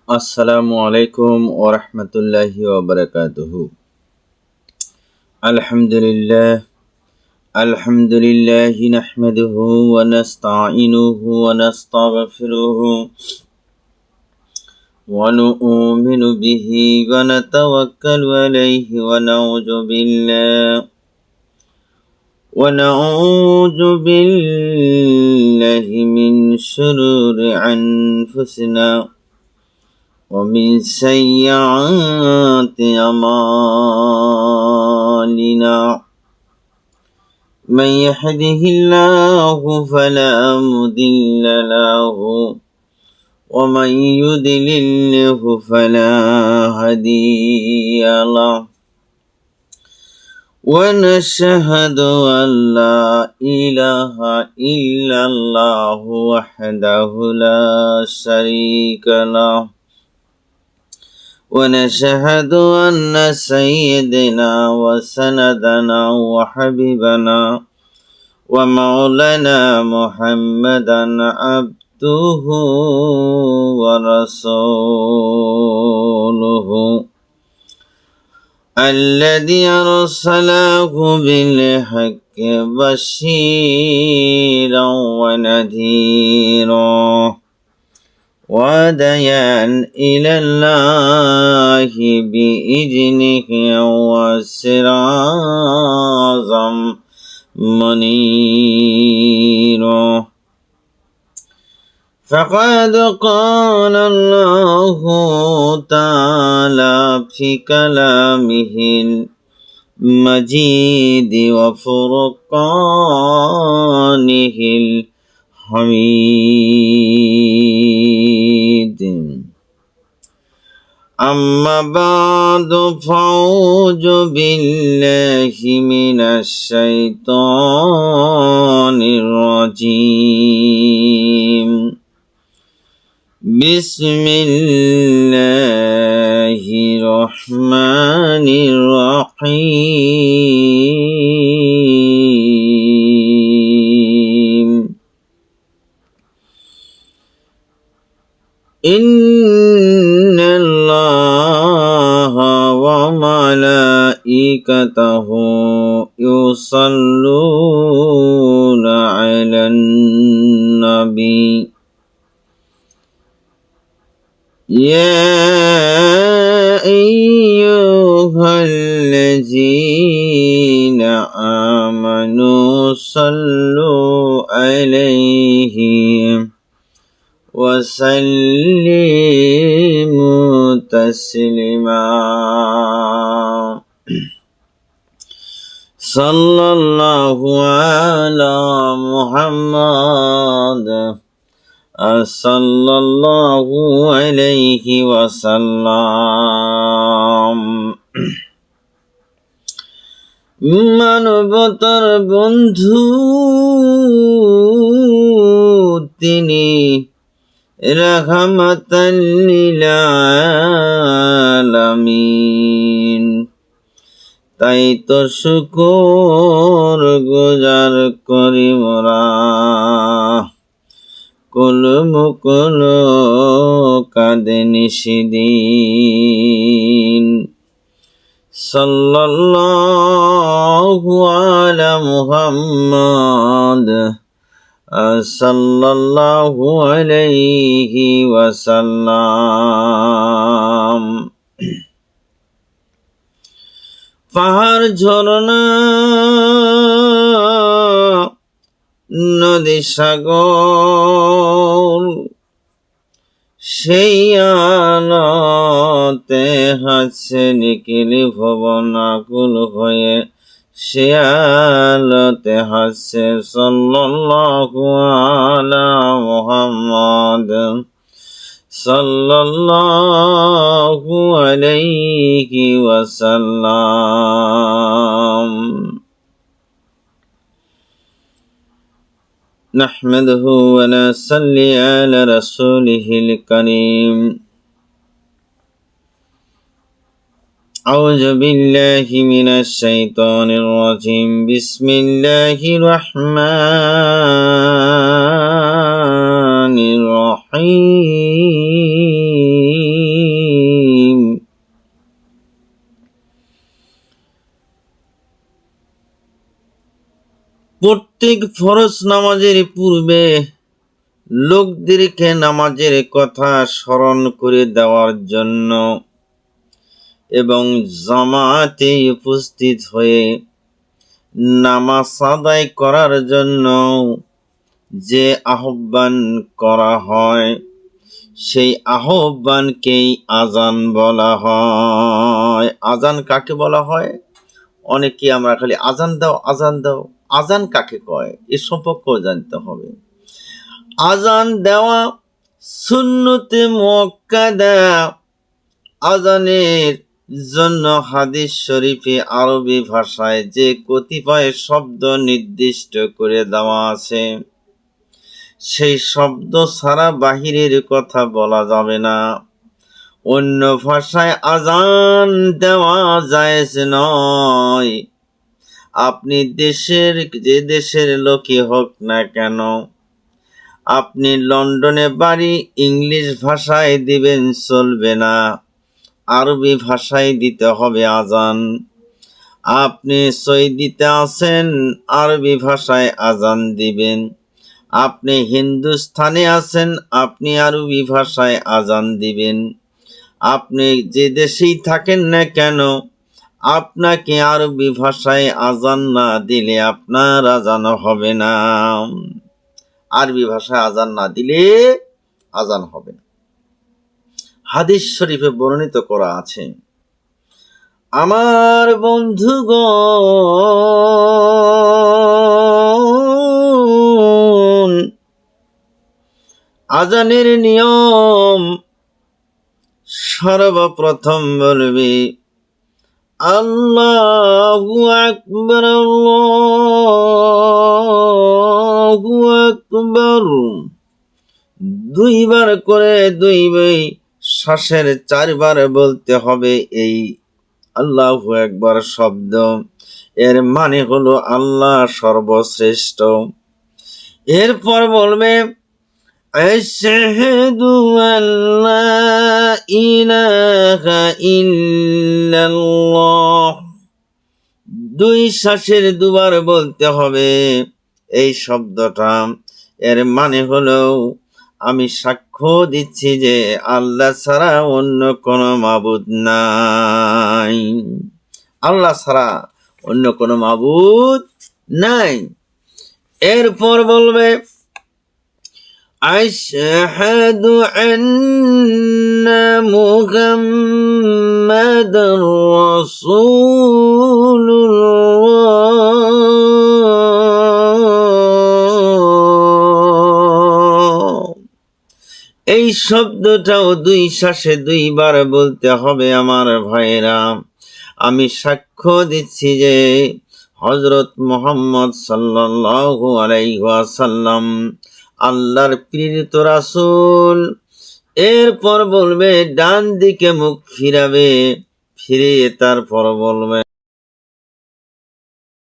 আসসালামু আলাইকুম ওয়া রাহমাতুল্লাহি ওয়া বারাকাতুহু। আলহামদুলিল্লাহি নাহমাদুহু ওয়া নাস্তাঈনুহু ওয়া নাস্তাগফিরুহু ওয়া নু'মিনু বিহি ওয়া নাতাওয়াক্কালু আলাইহি ওয়া নাউযু বিল্লাহি মিন শুরুরি আনফুসিনা ومن سيئات أعمالنا من يهده الله فلا مضل له ومن يضلل فلا هادي له ونشهد أن لا إله إلا الله وحده لا شريك له ونشهد أن سيدنا وسندنا وحبيبنا ومولانا محمدا عبده ورسوله الذي أرسله بالحق بشيرا ونذيرا وداعيا إلى الله بإذنه وسراجا منيرا فقد قال الله تعالى في كلامه المجيد وفرقانه الحميد أما بعد فأعوذ بالله من الشيطان الرجيم بسم الله الرحمن الرحيم إن الله وملائكته يصلون على النبي يا أيها الذين آمنوا صلوا عليه وسلموا تسليما صلى الله على محمد صلى الله عليه وسلم মানবতার বন্ধু তিনি রাহমাতাল লিল আলামিন তাই তো শুকর গুজার করি মোরা কুল মুকুল কাঁদে নিশিদিন সাল্লাল্লাহু আলা মুহাম্মদ সাল্লাল্লাহু আলাইহি ওয়াসাল্লাম পাহাড় ঝরনা নদী সাগর সেই আলোতে হাসছে নিখিল ভুবন আকুল হয়ে সে আলোতে হাসছে সাল্লাল্লাহু আলা মুহাম্মদ সাল্লাল্লাহু আলাইহি ওয়াসাল্লাম نحمده ونصلي على رسوله الكريم أعوذ بالله من الشيطان الرجيم بسم الله الرحمن الرحيم প্রত্যেক ফরজ নামাজের পূর্বে লোকদেরকে নামাজের কথা স্মরণ করে দেওয়ার জন্য এবং জামাতে উপস্থিত হয়ে নামাজ আদায় করার জন্য যে আহ্বান করা হয় সেই আহ্বানকেই আজান বলা হয়। আজান কাকে বলা হয়? অনেকে আমরা খালি আজান দাও আজান দাও, আজান কাকে কয় এ সম্পর্কেও জানতে হবে। আজান দেওয়া সুন্নতে মুআক্কাদা। আজানের জন্য হাদিস শরীফে আরবি ভাষায় যে কতিপয় শব্দ নির্দিষ্ট করে দেওয়া আছে, সেই শব্দ ছাড়া বাহিরের কথা বলা যাবে না। অন্য ভাষায় আজান দেওয়া জায়েজ নয়। আপনি যে দেশের লোকই হোক না কেন, আপনি লন্ডনে বাড়ি, ইংলিশ ভাষায় দিবেন চলবে না, আরবি ভাষায় দিতে হবে আজান। আপনি সৌদিতে আছেন, আরবি ভাষায় আজান দিবেন। আপনি হিন্দুস্তানে আছেন, আপনি আরবি ভাষায় আজান দিবেন। আপনি যে দেশেই থাকেন না কেন, আপনাকে আরবি ভাষায় আজান না দিলে আপনার আজান হবে না। আরবি ভাষায় আজান না দিলে আজান হবে না। হাদিস শরীফে বর্ণিত করা আছে, আমার বন্ধুগণ, আজানের নিয়ম সর্বপ্রথম বলবি আল্লাহু আকবার, আল্লাহু আকবার। দুইবার করে দুই শ্বাসের 4 বার বলতে হবে এই আল্লাহু আকবার শব্দ। এর মানে হলো আল্লাহ সর্বশ্রেষ্ঠ। এরপর বলবে আশহাদু আল্লা ইলাহা ইল্লাল্লাহ। 2 শ্বাসের 2 বার বলতে হবে এই শব্দটা। এর মানে হলো আমি সাক্ষ্য দিচ্ছি যে আল্লাহ ছাড়া অন্য কোনো মাবুদ নাই। আল্লাহ ছাড়া অন্য কোনো মাবুদ নাই। এরপর বলবে আশহাদু আন্না মুহাম্মাদার রাসূলুল্লাহ। এই শব্দটাও 2 শ্বাসে 2 বার বলতে হবে আমার ভাইরা। আমি সাক্ষ্য দিচ্ছি যে হযরত মুহাম্মদ সাল্লাল্লাহু আলাইহি ওয়াসাল্লাম আল্লাহর প্রেরিত রাসূল। এরপর বলবে ডান দিকে মুখ ফিরাবে, ফিরে তারপর বলবে